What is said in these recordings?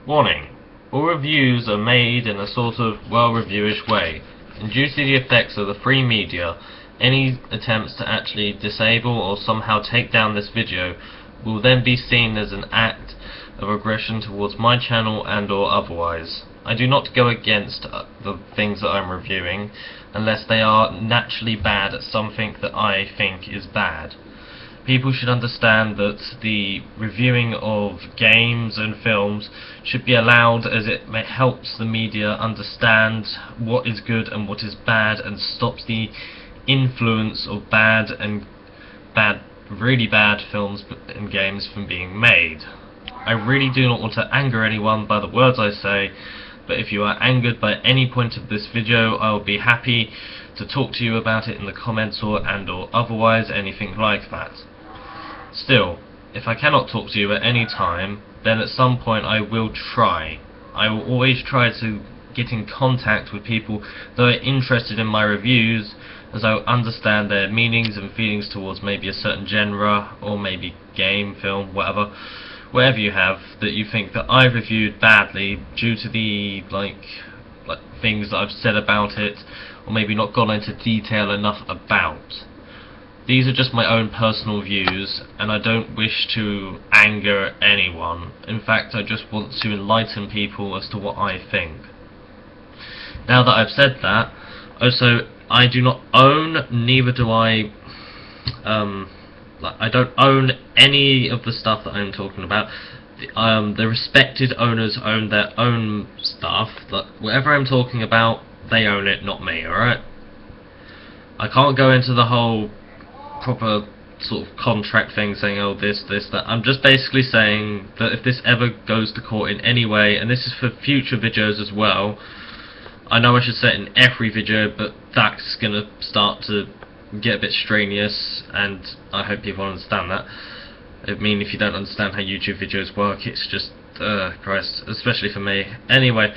Warning: all reviews are made in a sort of well-reviewish way, and due to the effects of the free media, any attempts to actually disable or somehow take down this video will then be seen as an act of aggression towards my channel and or otherwise. I do not go against the things that I'm reviewing unless they are naturally bad at something that I think is bad. People should understand that the reviewing of games and films should be allowed, as it helps the media understand what is good and what is bad, and stops the influence of really bad films and games from being made. I really do not want to anger anyone by the words I say, but if you are angered by any point of this video, I will be happy to talk to you about it in the comments or otherwise, anything like that. Still, if I cannot talk to you at any time, then at some point I will try. I will always try to get in contact with people that are interested in my reviews, as I will understand their meanings and feelings towards maybe a certain genre, or maybe game, film, whatever you have that you think that I've reviewed badly due to the like things that I've said about it, or maybe not gone into detail enough about. These are just my own personal views, and I don't wish to anger anyone. In fact, I just want to enlighten people as to what I think. Now that I've said that, also, I do not own, neither do I don't own any of the stuff that I'm talking about. The respected owners own their own stuff. Whatever I'm talking about, they own it, not me, alright? I can't go into the whole proper sort of contract thing saying, oh, this, that. I'm just basically saying that if this ever goes to court in any way, and this is for future videos as well, I know I should say it in every video, but that's gonna start to get a bit strenuous, and I hope people understand that. I mean, if you don't understand how YouTube videos work, it's just, Christ, especially for me. Anyway,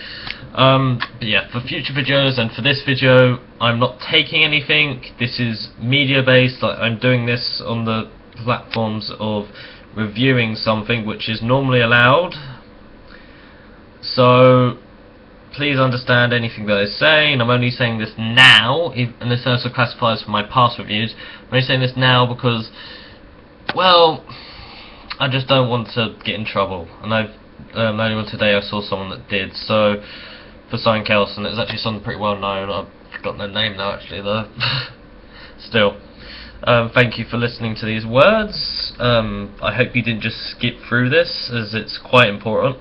but yeah, for future videos and for this video, I'm not taking anything. This is media based. I'm doing this on the platforms of reviewing something which is normally allowed. So please understand anything that I say, and I'm only saying this now, and this also classifies for my past reviews. I'm only saying this now because, well, I just don't want to get in trouble. And earlier today I saw someone that did, so, for something else, and it was actually someone pretty well known. I've forgotten their name now, actually, though. Still, thank you for listening to these words. I hope you didn't just skip through this, as it's quite important.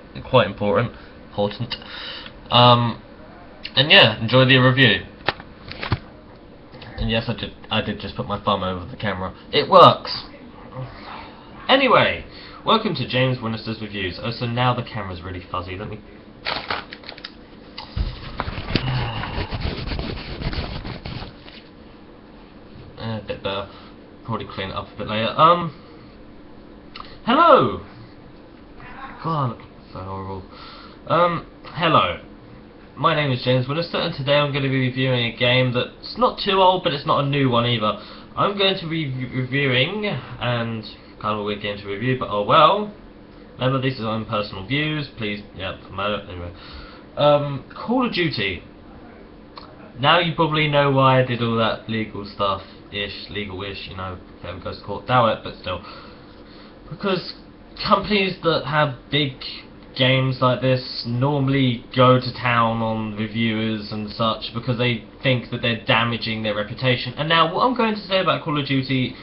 And yeah, enjoy the review. And yes, I did just put my thumb over the camera. It works! Anyway, welcome to James Winnister's Reviews. Oh, so now the camera's really fuzzy. Let me... a bit better. Probably clean it up a bit later. Hello! God, so horrible. Hello. My name is James Winnister, and today I'm going to be reviewing a game that's not too old, but it's not a new one either. I'm going to be reviewing, and kind of a weird game to review, but oh well. Remember, these are my own personal views, please, yeah, anyway. Call of Duty. Now you probably know why I did all that legal stuff-ish, legal-ish, you know, if it ever goes to court, doubt it, but still. Because companies that have big games like this normally go to town on reviewers and such because they think that they're damaging their reputation. And now what I'm going to say about Call of Duty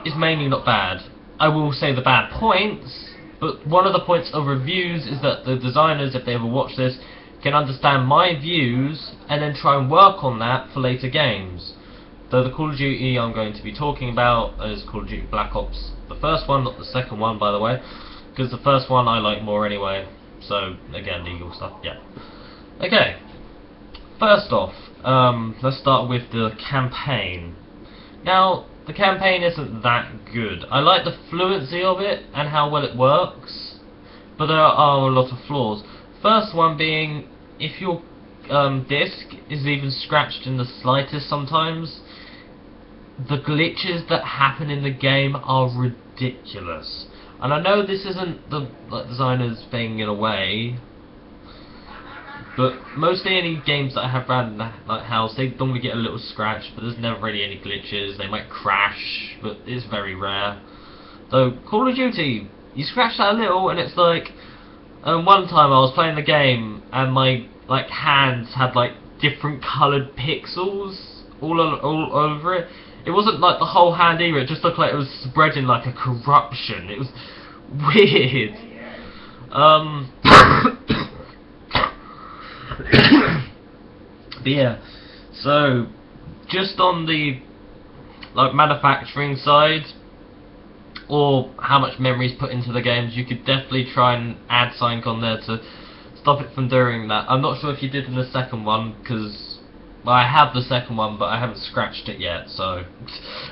is mainly not bad. I will say the bad points, but one of the points of reviews is that the designers, if they ever watch this, can understand my views and then try and work on that for later games. So the Call of Duty I'm going to be talking about is Call of Duty Black Ops, the first one, not the second one, by the way, because the first one I like more anyway. So, again, legal stuff, yeah. Okay, first off, let's start with the campaign. Now, the campaign isn't that good. I like the fluency of it and how well it works, but there are a lot of flaws. First one being, if your disc is even scratched in the slightest sometimes, the glitches that happen in the game are ridiculous. And I know this isn't the designers thing in a way, But mostly any games that I have around the house, they normally get a little scratch, but there's never really any glitches. They might crash, but it's very rare. Though Call of Duty, you scratch that a little, and it's like, one time I was playing the game, and my hands had different coloured pixels all over it. It wasn't like the whole hand either. It just looked like it was spreading like a corruption. It was weird. But yeah, so just on the manufacturing side, or how much memory is put into the games, you could definitely try and add something on there to stop it from doing that. I'm not sure if you did in the second one, because I have the second one, but I haven't scratched it yet, so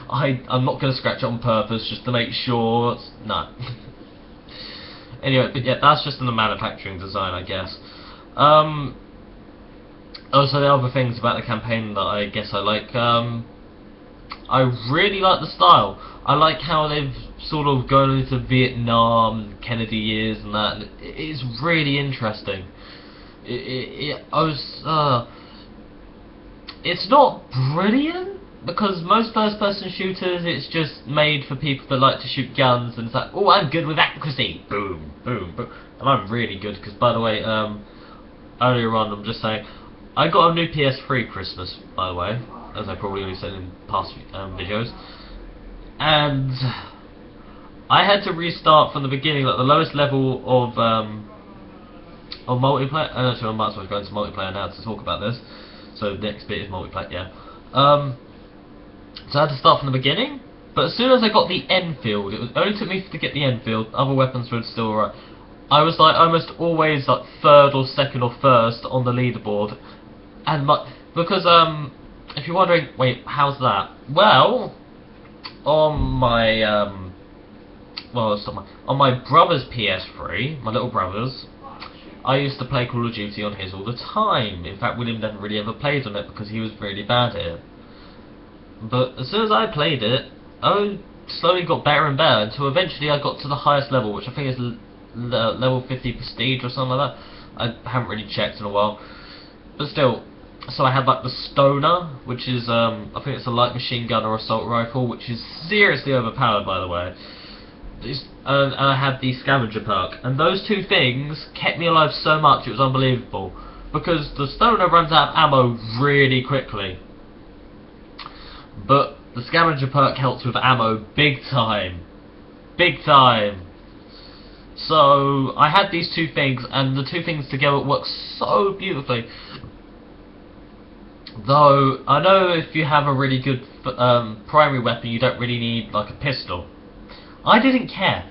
I'm not going to scratch it on purpose just to make sure. No. Anyway, but yeah, that's just in the manufacturing design, I guess. Also, the other things about the campaign that I guess I like, I really like the style. I like how they've sort of gone into Vietnam, Kennedy years and that, and it's really interesting. It's not brilliant, because most first-person shooters, it's just made for people that like to shoot guns, and it's like, oh, I'm good with accuracy, boom, boom, boom, and I'm really good, because by the way, earlier on, I'm just saying, I got a new PS3 Christmas, by the way, as I probably already said in past videos, and I had to restart from the beginning, like the lowest level of multiplayer. And actually, I might as well go into multiplayer now to talk about this. So the next bit is multiplayer, yeah. So I had to start from the beginning, but as soon as I got the Enfield, it only took me to get the Enfield. Other weapons were still alright. I was almost always third or second or first on the leaderboard, and because if you're wondering, wait, how's that? Well, on my on my brother's PS3, my little brother's, I used to play Call of Duty on his all the time. In fact, William never really ever played on it because he was really bad at it. But as soon as I played it, I slowly got better and better until eventually I got to the highest level, which I think is level 50 Prestige or something like that. I haven't really checked in a while. But still, so I had the Stoner, which is, I think it's a light machine gun or assault rifle, which is seriously overpowered, by the way. And I had the Scavenger perk, and those two things kept me alive so much it was unbelievable, because the Stoner runs out of ammo really quickly, but the Scavenger perk helps with ammo big time. So I had these two things, and the two things together work so beautifully. Though I know if you have a really good primary weapon, you don't really need a pistol. I didn't care.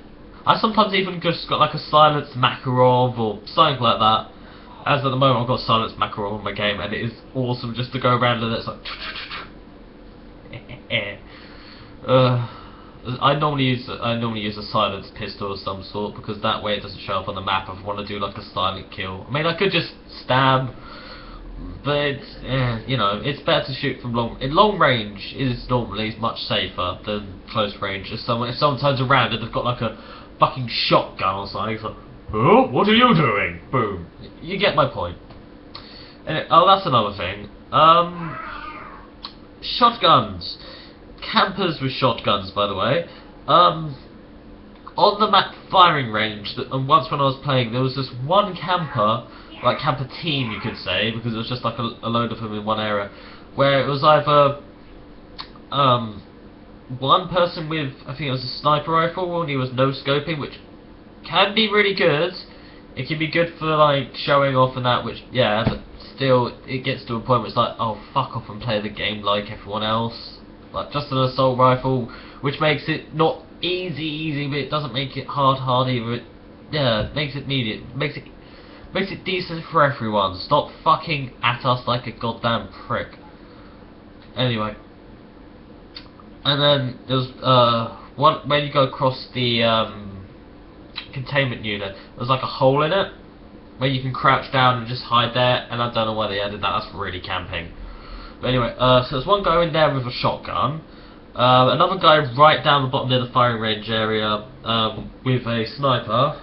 I sometimes even just got a silenced Makarov or something like that. As at the moment, I've got a silenced Makarov in my game, and it is awesome just to go around and it's like. I normally use a silenced pistol of some sort, because that way it doesn't show up on the map if I want to do a silent kill. I mean, I could just stab, but you know, it's better to shoot from long range is normally much safer than close range. If someone turns around and they've got a fucking shotgun or something, it's like, oh, what are you doing? Boom. You get my point. And that's another thing. Shotguns. Campers with shotguns, by the way. On the map firing range, and once when I was playing, there was this one camper, camper team you could say, because it was just a load of them in one area, where it was either one person with, I think it was a sniper rifle, and he was no-scoping, which can be really good. It can be good for showing off and that, which, yeah, but still, it gets to a point where it's oh, fuck off and play the game like everyone else. Just an assault rifle, which makes it not easy, but it doesn't make it hard either. It makes it medium, makes it decent for everyone. Stop fucking at us like a goddamn prick. Anyway, and then there's when you go across the containment unit, there's a hole in it where you can crouch down and just hide there, and I don't know why they added that. That's really camping. But anyway, so there's one guy in there with a shotgun, another guy right down the bottom near the firing range area with a sniper,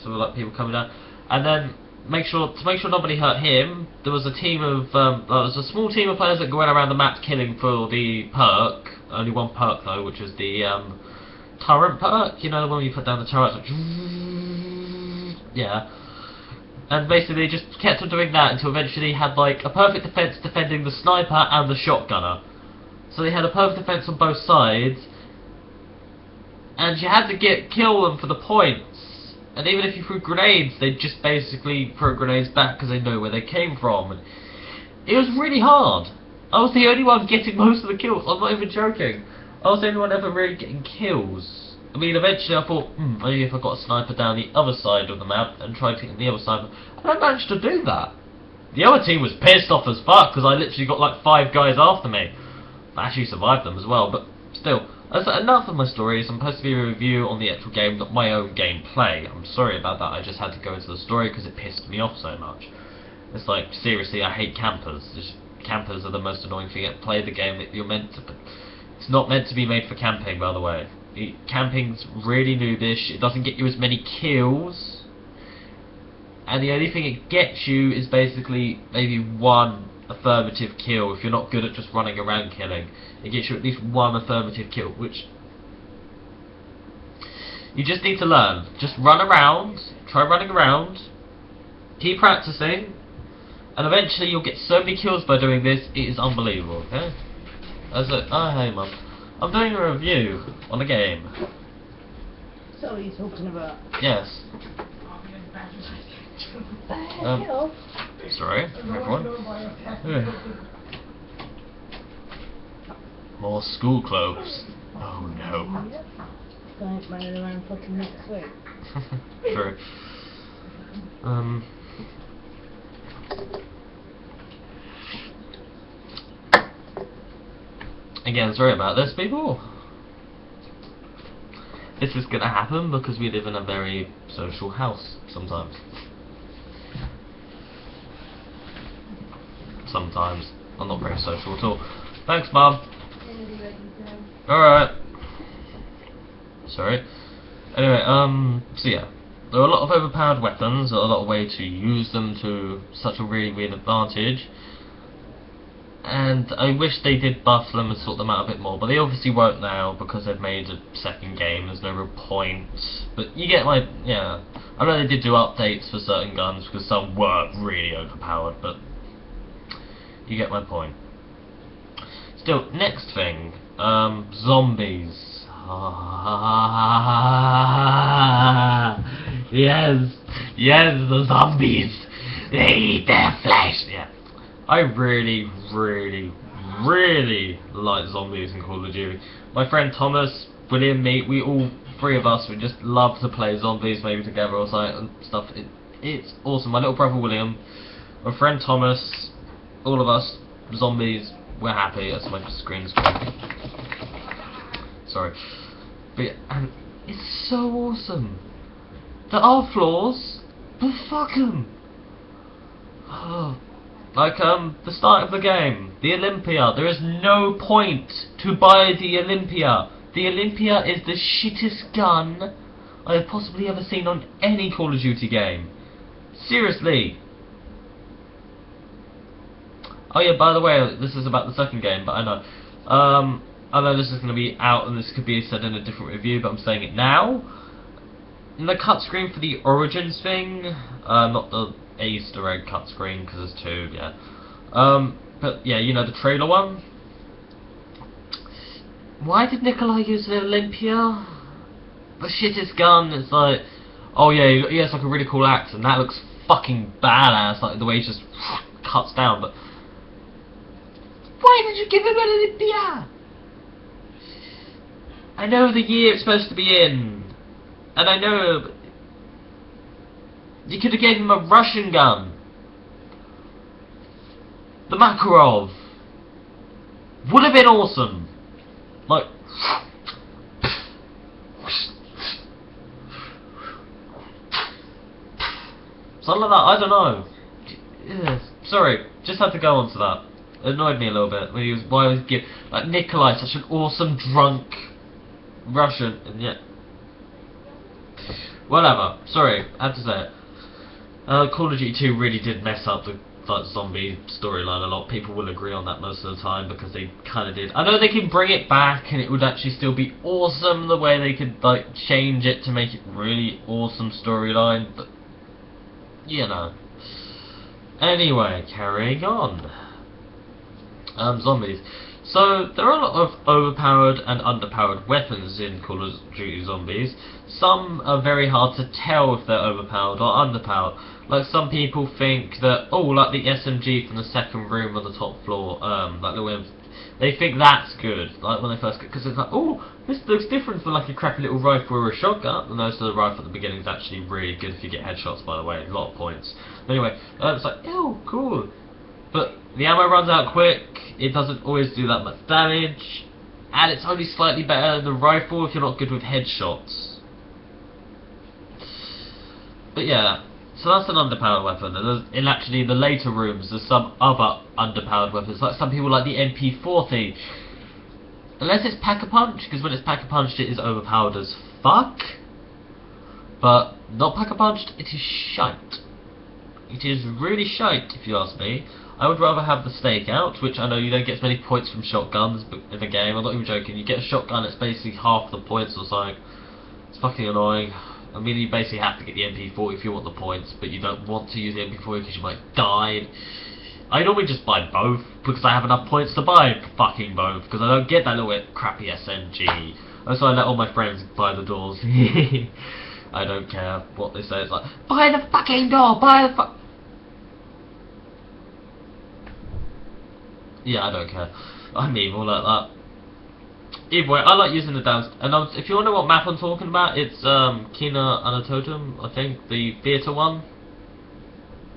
so people coming down, and then make sure nobody hurt him, there was a team of there was a small team of players that went around the map killing for the perk. Only one perk though, which was the turret perk. You know, the one where you put down the turrets. Like, yeah. And basically, they just kept on doing that until eventually had like a perfect defense defending the sniper and the shotgunner. So they had a perfect defense on both sides, and you had to kill them for the points. And even if you threw grenades, they just basically throw grenades back because they know where they came from. And it was really hard. I was the only one getting most of the kills. I'm not even joking. I was the only one ever really getting kills. I mean, eventually I thought, maybe if I got a sniper down the other side of the map and tried to hit the other side, and I managed to do that. The other team was pissed off as fuck because I literally got like 5 guys after me. I actually survived them as well, but still. That's enough of my stories. I'm supposed to be a review on the actual game, not my own gameplay. I'm sorry about that. I just had to go into the story because it pissed me off so much. It's like, seriously, I hate campers. Campers are the most annoying thing. Play the game that you're meant to. It's not meant to be made for camping, by the way. Camping's really noobish. It doesn't get you as many kills, and the only thing it gets you is basically maybe one affirmative kill if you're not good at just running around killing. It gets you at least one affirmative kill, which you just need to learn. Just run around, try running around, keep practicing, and eventually you'll get so many kills by doing this, it is unbelievable, okay? Hey mum. I'm doing a review on a game. So what are you talking about? Yes. Sorry, everyone. More school clothes. Oh no. Don't run around fucking next week. True. Again, sorry about this, people. This is gonna happen because we live in a very social house sometimes. Sometimes. I'm not very social at all. Thanks, Mum. Alright. Sorry. Anyway, so yeah. There are a lot of overpowered weapons, a lot of ways to use them to such a really weird advantage. And I wish they did buff them and sort them out a bit more, but they obviously won't now because they've made a second game. There's no real point. But you get my, yeah. I know they did do updates for certain guns because some were really overpowered, but you get my point. Still, next thing, zombies. Yes, the zombies. They eat their flesh. Yeah. I really like zombies in Call of Duty. My friend Thomas, William, me, we all 3 of us, we just love to play zombies maybe together or something and stuff. It's awesome. My little brother William, my friend Thomas, all of us, zombies, we're happy. That's my screen. Sorry. But yeah, and it's so awesome. There are flaws, but fuck 'em. Like, the start of the game, the Olympia. There is no point to buy the Olympia. The Olympia is the shittest gun I have possibly ever seen on any Call of Duty game. Seriously. Oh yeah, by the way, this is about the second game, but I know. I know this is going to be out and this could be said in a different review, but I'm saying it now. In the cut screen for the Origins thing, not the Easter egg cut screen because there's 2, yeah. But yeah, you know the trailer one. Why did Nikolai use the Olympia? The shittest gun. It's like, oh yeah, he has like a really cool axe, and that looks fucking badass. Like the way he just cuts down. But why did you give him an Olympia? I know the year it's supposed to be in, and I know. But you could have gave him a Russian gun. The Makarov. Would have been awesome. Like, something like that, I don't know. Yeah, sorry, just had to go on to that. It annoyed me a little bit. When he was, why was he like Nikolai, such an awesome drunk Russian, and yet whatever. Sorry, I had to say it. Call of Duty 2 really did mess up the zombie storyline a lot. People will agree on that most of the time because they kind of did. I know they can bring it back and it would actually still be awesome the way they could like change it to make it really awesome storyline, but you know. Anyway, carrying on. Zombies. So there are a lot of overpowered and underpowered weapons in Call of Duty Zombies. Some are very hard to tell if they're overpowered or underpowered. Like some people think that, oh, like the SMG from the second room on the top floor, like the way they think that's good. Like when they first get, because it's like, oh, this looks different from like a crappy little rifle or a shotgun. And most of the rifle at the beginning is actually really good if you get headshots. By the way, a lot of points. But anyway, it's like, oh, cool. But the ammo runs out quick, it doesn't always do that much damage, and it's only slightly better than the rifle if you're not good with headshots. But yeah, so that's an underpowered weapon, and in actually the later rooms there's some other underpowered weapons, like some people like the MP40. Unless it's Pack-a-Punch, because when it's Pack-a-Punched it is overpowered as fuck. But not Pack-a-Punched, it is shite. It is really shite if you ask me. I would rather have the stakeout, which I know you don't get as many points from shotguns in the game. I'm not even joking. You get a shotgun, it's basically half the points or something. It's fucking annoying. I mean, you basically have to get the MP40 if you want the points, but you don't want to use the MP40 because you might die. I normally just buy both because I have enough points to buy fucking both because I don't get that little crappy SMG. So I let all my friends buy the doors. I don't care what they say. It's like, buy the fucking door, buy the fuck. Yeah, I don't care. I'm evil like that. Either way, I like using the dance. And if you wonder what map I'm talking about, it's Kina Anatotum, I think, the theatre one.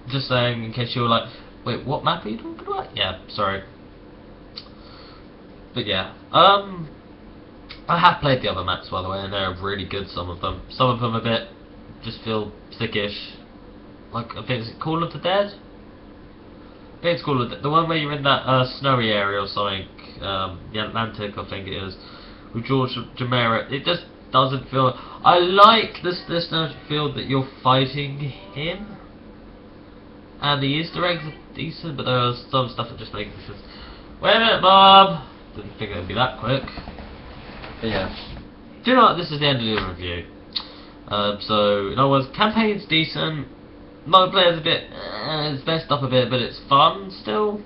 Just saying, in case you were like, wait, what map are you talking about? Yeah, sorry. But yeah, I have played the other maps, by the way, and they're really good, some of them. Some of them a bit, just feel sickish. Like, I think it's Call of the Dead? I think it's called the one where you're in that snowy area or something, the Atlantic I think it is, with George Romero. It just doesn't feel. I like this feel that you're fighting him, and the Easter eggs are decent, but there are some stuff that just makes this. Wait a minute, Bob. Didn't think it'd be that quick. But yeah, do you know what? This is the end of the review. So in other words, campaign's decent. Multiplayer's a bit, it's messed up a bit, but it's fun still.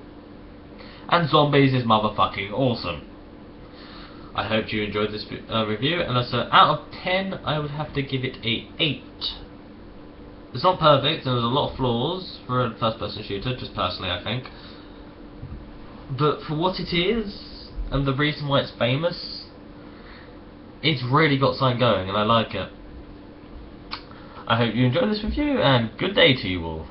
And Zombies is motherfucking awesome. I hope you enjoyed this review, and so out of 10, I would have to give it a 8. It's not perfect, there's a lot of flaws for a first-person shooter, just personally I think. But for what it is, and the reason why it's famous, it's really got something going, and I like it. I hope you enjoyed this review, and good day to you all.